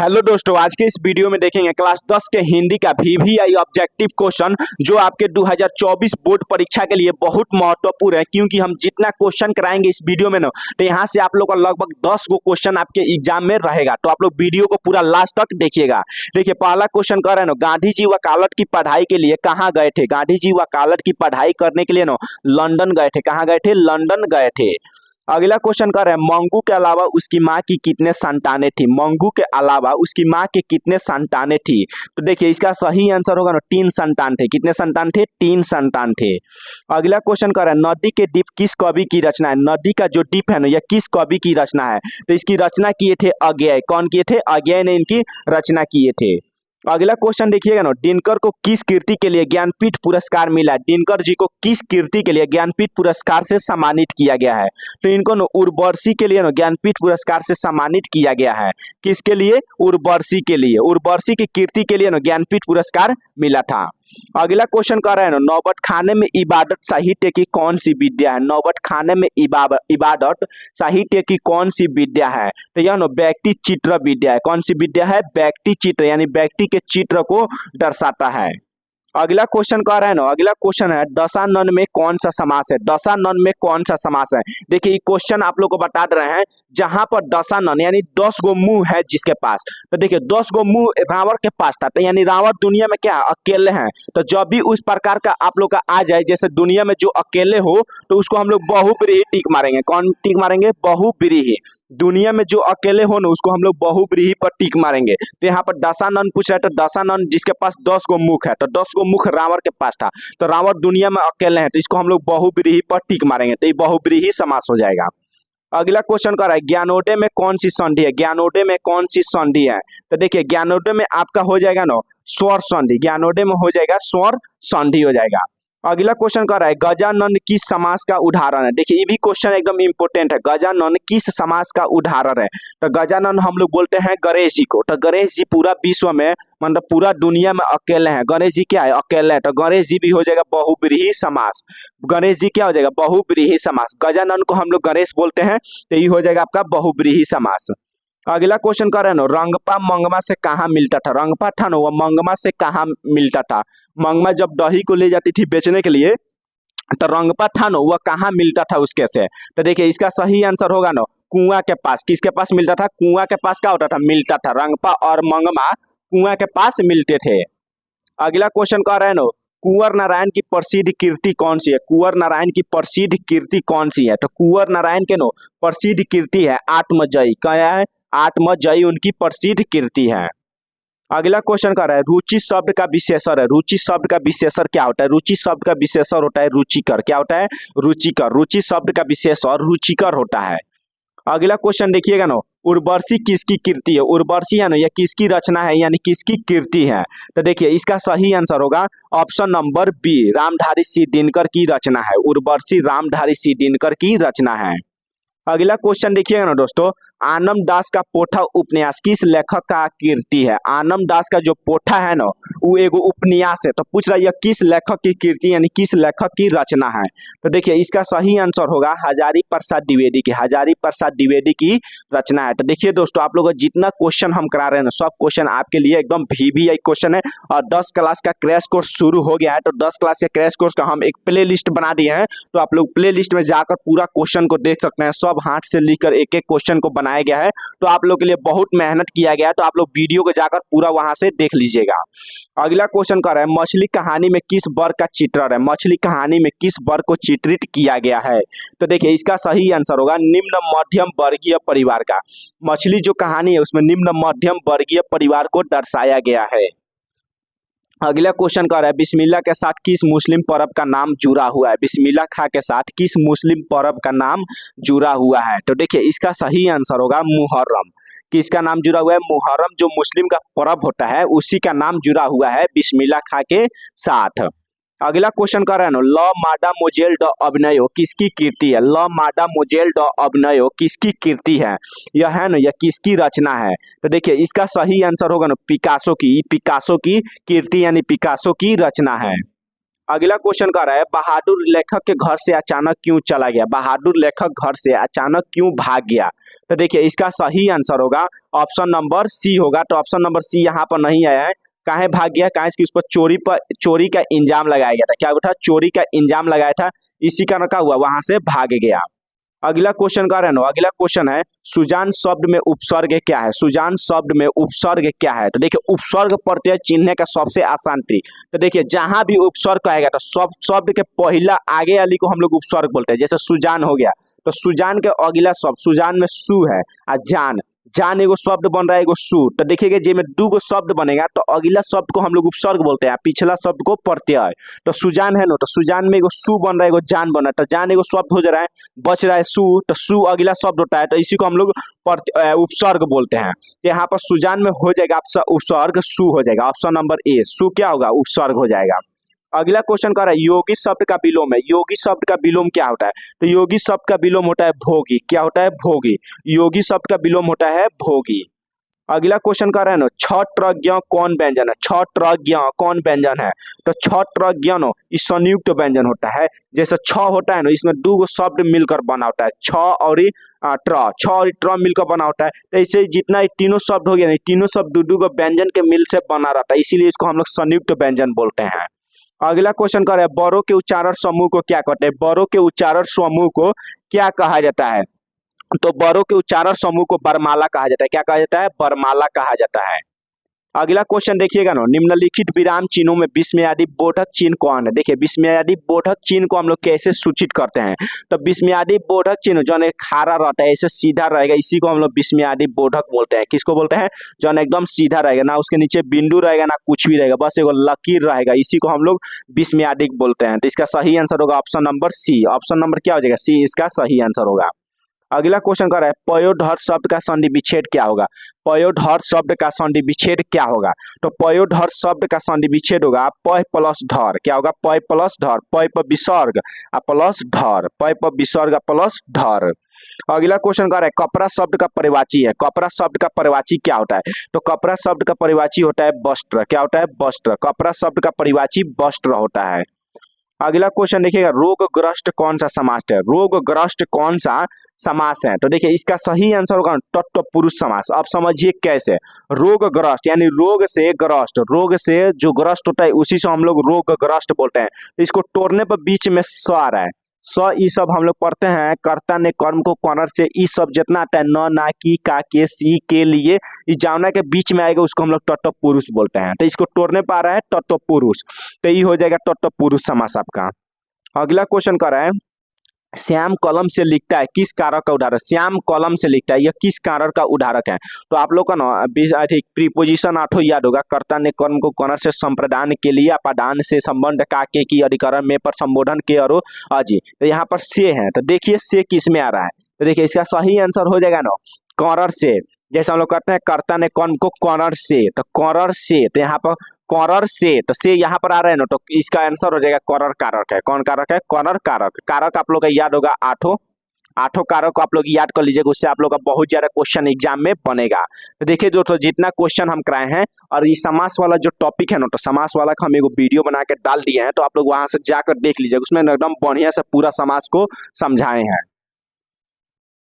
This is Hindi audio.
हेलो दोस्तों, आज के इस वीडियो में देखेंगे क्लास 10 के हिंदी का वीवीआई ऑब्जेक्टिव क्वेश्चन जो आपके 2024 बोर्ड परीक्षा के लिए बहुत महत्वपूर्ण है, क्योंकि हम जितना क्वेश्चन कराएंगे इस वीडियो में ना, तो यहाँ से आप लोग का लगभग 10 गो क्वेश्चन आपके एग्जाम में रहेगा। तो आप लोग वीडियो को पूरा लास्ट तक देखिएगा। देखिए, पहला क्वेश्चन कर रहे हैं ना, गांधी जी वकालत की पढ़ाई के लिए कहाँ गए थे। गांधी जी वकालत की पढ़ाई करने के लिए ना लंदन गए थे। कहाँ गए थे? लंदन गए थे। अगला क्वेश्चन कर रहे हैं, मंगू के अलावा उसकी माँ की कितने संतानें थी। मंगू के अलावा उसकी माँ के कितने संतानें थी। तो देखिए, इसका सही आंसर होगा ना 3 संतान थे। कितने संतान थे? 3 संतान थे। अगला क्वेश्चन कर रहे हैं, नदी के डीप किस कवि की रचना है। नदी का जो डीप है ना, यह किस कवि की रचना है। तो इसकी रचना किए थे अज्ञेय। कौन किए थे? अज्ञेय ने इनकी रचना किए थे। अगला क्वेश्चन देखिएगा ना, दिनकर को किस कृति के लिए ज्ञानपीठ पुरस्कार मिला है। दिनकर जी को किस कृति के लिए ज्ञानपीठ पुरस्कार से सम्मानित किया गया है। तो इनको ना उर्वशी के लिए ना ज्ञानपीठ पुरस्कार से सम्मानित किया गया है। किसके लिए? उर्वशी के लिए। उर्वशी की कृति के लिए ना ज्ञानपीठ पुरस्कार मिला था। अगला क्वेश्चन कर रहे हैं ना, नौबत खाने में इबादत साहित्य की कौन सी विद्या है। नौबत खाने में इबादत साहित्य की कौन सी विद्या है। तो यह ना व्यक्ति चित्र विद्या है। कौन सी विद्या है? व्यक्ति चित्र, यानी व्यक्ति के चित्र को दर्शाता है। अगला क्वेश्चन कह रहे हैं ना, अगला क्वेश्चन है, दशानन में कौन सा समास है। दशानन में कौन सा समास है। देखिए, ये क्वेश्चन आप लोग को बता रहे हैं, जहां पर दशानन यानी 10 गो मुंह है जिसके पास। तो देखिए, 10 गो मुंह रावण के पास था, तो यानी रावण दुनिया में क्या है? अकेले हैं। तो जब भी उस प्रकार का आप लोग का आ जाए, जैसे दुनिया में जो अकेले हो, तो उसको हम लोग बहुब्रीही टिक मारेंगे। कौन टिक मारेंगे? बहुब्रीही। दुनिया में जो अकेले हो ना, उसको हम लोग बहुब्रीही पर टिक मारेंगे। तो यहाँ पर दशानन पूछ रहे हैं, तो दशानन जिसके पास 10 गो मुख है, तो 10 गो मुख रावण के पास था, तो रावण दुनिया में अकेले हैं, तो इसको हम लोग बहुब्रीही पर टिक मारेंगे। तो ये बहुब्रीही समास हो जाएगा। अगला क्वेश्चन कर रहा है, ज्ञानोदय में कौन सी संधि है। ज्ञानोदय में कौन सी संधि है। तो देखिए, ज्ञानोदय में आपका हो जाएगा ना स्वर संधि। ज्ञानोदय में हो जाएगा स्वर संधि हो जाएगा। अगला क्वेश्चन कर रहा है, गजानन किस समास का उदाहरण है। देखिए, ये भी क्वेश्चन एकदम इंपॉर्टेंट है। गजानन किस समास का उदाहरण है। तो गजानन हम लोग बोलते हैं गणेश जी को। तो गणेश जी पूरा विश्व में, मतलब पूरा दुनिया में अकेले हैं। गणेश जी क्या है? अकेले हैं। तो गणेश जी भी हो जाएगा बहुब्रीही समास। गणेश जी क्या हो जाएगा? बहुब्रीही समास। गजानन को हम लोग गणेश बोलते हैं, तो ये हो जाएगा आपका बहुब्रीही समास। अगला क्वेश्चन कर रहे हैं, रंगपा मंगमा से कहाँ मिलता था। रंगपा था ना, वह मंगमा से कहाँ मिलता था। मंगमा जब दही को ले जाती थी बेचने के लिए, तो रंगपा था ना, वह कहाँ मिलता था उसके से। तो देखिए, इसका सही आंसर होगा ना कुआं के पास। किसके पास मिलता था? कुआं के पास क्या होता था? मिलता था। रंगपा और मंगमा कुआं के पास मिलते थे। अगला क्वेश्चन कह रहे हैं ना, कुंवर नारायण की प्रसिद्ध कीर्ति कौन सी है। कुंवर नारायण की प्रसिद्ध कीर्ति कौन सी है। तो कुंवर नारायण के नो प्रसिद्ध कीर्ति है आत्मजयी। क्या है? आत्मजयी उनकी प्रसिद्ध कीर्ति है। अगला क्वेश्चन कर रहा है, रुचि शब्द का विशेषण है। रुचि शब्द का विशेषण क्या होता है। रुचि शब्द का विशेषण होता है रुचिकर। क्या होता है? रुचिकर। रुचि शब्द का विशेषण रुचिकर होता है। अगला क्वेश्चन देखिएगा ना, उर्वशी किसकी कृति है। उर्वशी है ना, यह किसकी रचना है, यानी किसकी कृति है। तो देखिए, इसका सही आंसर होगा option number B, Ramdhari Singh Dinkar की रचना है। उर्वशी रामधारी सिंह दिनकर की रचना है। अगला क्वेश्चन देखिएगा ना दोस्तों, आनंद दास का पोठा उपन्यास किस लेखक का कृति है। आनंद दास का जो पोठा है ना, वो एगो उपन्यास है। तो पूछ रहा है यह किस लेखक की कृति, यानी किस लेखक की रचना है। तो देखिए, इसका सही आंसर होगा हजारी प्रसाद द्विवेदी की। हजारी प्रसाद द्विवेदी की रचना है। तो देखिए दोस्तों, आप लोग जितना क्वेश्चन हम करा रहे हैं ना, सब क्वेश्चन आपके लिए एकदम वीवीआई क्वेश्चन है। और 10 क्लास का क्रैश कोर्स शुरू हो गया है। तो 10 क्लास के क्रैश कोर्स का हम एक प्ले लिस्ट बना दिए हैं। तो आप लोग प्ले लिस्ट में जाकर पूरा क्वेश्चन को देख सकते हैं। सब हाथ से लिखकर एक एक क्वेश्चन को बनाया गया है। तो आप लोग के लिए बहुत मेहनत किया गया है। तो आप लोग वीडियो को जाकर पूरा वहां से देख लीजिएगा। अगला क्वेश्चन कर रहे हैं, मछली कहानी में किस वर्ग का चित्रण है। मछली कहानी में किस वर्ग को चित्रित किया गया है। तो देखिए, इसका सही आंसर होगा निम्न मध्यम वर्गीय परिवार का। मछली जो कहानी है उसमें निम्न मध्यम वर्गीय परिवार को दर्शाया गया है। अगला क्वेश्चन कर रहा है, बिस्मिल्लाह के साथ किस मुस्लिम पर्व का नाम जुड़ा हुआ है। बिस्मिल्लाह खां के साथ किस मुस्लिम पर्व का नाम जुड़ा हुआ है। तो देखिए, इसका सही आंसर होगा मुहर्रम। किसका नाम जुड़ा हुआ है? मुहर्रम जो मुस्लिम का पर्व होता है, उसी का नाम जुड़ा हुआ है बिस्मिल्लाह खां के साथ। अगला क्वेश्चन कर रहे हैं, ल माडा मोजेल ड अभिनयो किसकी कीर्ति है। ल माडा मोजेल ड अभिनयो किसकी कीर्ति है। यह है ना, यह किसकी रचना है। तो देखिए, इसका सही आंसर होगा ना पिकासो की। पिकासो की कीर्ति यानी पिकासो की रचना है। अगला क्वेश्चन कह रहा है बहादुर लेखक के घर से अचानक क्यों चला गया, बहादुर लेखक घर से अचानक क्यों भाग गया। तो देखिए इसका सही आंसर होगा ऑप्शन नंबर सी होगा। तो ऑप्शन नंबर सी यहाँ पर नहीं आया है। काहे भाग गया, काहे कि उस पर चोरी का इंजाम लगाया गया था। क्या हुआ था, चोरी का इंजाम लगाया था, इसी कारण क्या हुआ, वहां से भाग गया। अगला क्वेश्चन का रहना, अगला क्वेश्चन है सुजान शब्द में उपसर्ग क्या है, सुजान शब्द में उपसर्ग क्या है। तो देखिए उपसर्ग प्रत्यय चिन्ह का सबसे आसान ट्रिक। तो देखिए जहां भी उपसर्ग कहेगा तो शब्द के पहला आगे वाली को हम लोग उपसर्ग बोलते हैं। जैसे सुजान हो गया तो सुजान के अगला शब्द, सुजान में सु है और जान एगो शब्द बन रहा है एगो सु। तो देखिएगा जे में दो गो शब्द बनेगा तो अगला शब्द को हम लोग उपसर्ग बोलते हैं, पिछला शब्द को प्रत्यय। तो सुजान है ना, तो सुजान में एगो सु बन रहा है एगो जान बन रहा है। तो जान एगो शब्द हो जा रहा है, बच रहा है सु, तो सु अगला शब्द होता है, तो इसी को हम लोग उपसर्ग बोलते हैं। तो यहाँ पर सुजान में हो जाएगा उपसर्ग सु हो जाएगा। ऑप्शन नंबर ए सु क्या होगा, उपसर्ग हो जाएगा। अगला क्वेश्चन कर रहा है योगी शब्द का विलोम है, योगी शब्द का विलोम क्या होता है। तो योगी शब्द का विलोम होता है भोगी। क्या होता है, भोगी। योगी शब्द का विलोम होता है भोगी। अगला क्वेश्चन कर रहे हैं ना छत्रज्ञ कौन व्यंजन है, छत्रज्ञ कौन व्यंजन है। तो छत्रज्ञ इस संयुक्त व्यंजन होता है। जैसे छ होता है ना, इसमें दो गो शब्द मिलकर बना होता है, छ और ट्र मिलकर बना होता है। तो ऐसे जितना तीनों शब्द हो गया ना, तीनों शब्द दो गो व्यंजन के मिल से बना रहता है, इसीलिए इसको हम लोग संयुक्त व्यंजन बोलते हैं। अगला क्वेश्चन कर रहे हैं बड़ों के उच्चारण समूह को क्या कहते हैं, बड़ों के उच्चारण समूह को क्या कहा जाता है। तो बड़ों के उच्चारण समूह को बरमाला कहा जाता है। क्या कहा जाता है, बरमाला कहा जाता है। अगला क्वेश्चन देखिएगा ना, निम्नलिखित विराम चिन्हों में विस्मयादि बोधक चिन्ह कौन है। देखिए विस्मयादि बोधक चिन्ह को हम लोग कैसे सूचित करते हैं। तो विस्मयादि बोधक चिन्ह जो खारा रहता है, ऐसे सीधा रहेगा, इसी को हम लोग विस्मयादि बोधक बोलते हैं। किसको बोलते हैं, जो एकदम सीधा रहेगा, ना उसके नीचे बिंदु रहेगा ना कुछ भी रहेगा, बस एगो लकीर रहेगा, इसी को हम लोग विस्मयादिक बोलते हैं। तो इसका सही आंसर होगा option number C. Option number क्या हो जाएगा, सी इसका सही आंसर होगा। अगला क्वेश्चन कर रहा है पयोधर शब्द का संधि विच्छेद क्या होगा, पयोधर शब्द का संधि विच्छेद क्या होगा। तो पयोधर शब्द का संधि विच्छेद होगा पय प्लस धर। क्या होगा, पय प्लस धर, पय पर विसर्ग प्लस धर, पय पर विसर्ग प्लस धर। अगला क्वेश्चन कर रहा है कपड़ा शब्द का परिवाची है, कपड़ा शब्द का परिवाची क्या होता है। तो कपड़ा शब्द का परिवाची होता है वस्त्र। क्या होता है, वस्त्र। कपड़ा शब्द का परिवाची वस्त्र होता है। अगला क्वेश्चन देखिएगा रोगग्रस्त कौन सा समास है, रोगग्रस्त कौन सा समास है। तो देखिए इसका सही आंसर होगा तत्पुरुष समास। अब समझिए कैसे, रोगग्रस्त यानी रोग से ग्रस्त, रोग से जो ग्रस्त होता है उसी से हम लोग रोगग्रस्त बोलते हैं। तो इसको तोड़ने पर बीच में स आ रहा है, स ई सब हम लोग पढ़ते हैं, कर्ता ने कर्म को कॉर्नर से ई सब जितना आता है न ना की का के सी के लिए इस जावना के बीच में आएगा उसको हम लोग तत्पुरुष बोलते हैं। तो इसको तोड़ने पर आ रहा है तत्पुरुष, तो ये हो जाएगा तत्पुरुष समास आपका। अगला क्वेश्चन कर रहा है श्याम कलम से लिखता है किस कारक का उदाहरण, श्याम कलम से लिखता है यह किस कारक का उदाहरक है। तो आप लोग का ना प्रीपोजिशन 8 याद होगा, कर्ता ने कर्म को कॉर्नर से संप्रदान के लिए अपादान से संबंध का के की अधिकरण में पर संबोधन के और अजी। तो यहाँ पर से है, तो देखिए से किस में आ रहा है। तो देखिए इसका सही आंसर हो जाएगा ना कॉर्नर से। जैसे हम लोग करते हैं कर्ता ने कर्म को कॉर्नर से, तो कॉर्नर से, तो यहाँ पर कॉर्नर से, तो से यहाँ पर आ रहा है ना, तो इसका आंसर हो जाएगा कॉर्नर कारक है। कौन कारक है, कॉर्नर कारक। कारक आप लोग का याद होगा आठों कारक को आप लोग याद कर लीजिएगा, उससे आप लोग का बहुत ज्यादा क्वेश्चन एग्जाम में बनेगा। तो देखिए दोस्तों जितना क्वेश्चन हम कराए हैं और ये समास वाला जो टॉपिक है ना, तो समास वाला का हम एगो वीडियो बना के डाल दिए हैं, तो आप लोग वहां से जाकर देख लीजिएगा, उसमें एकदम बढ़िया से पूरा समास को समझाए हैं।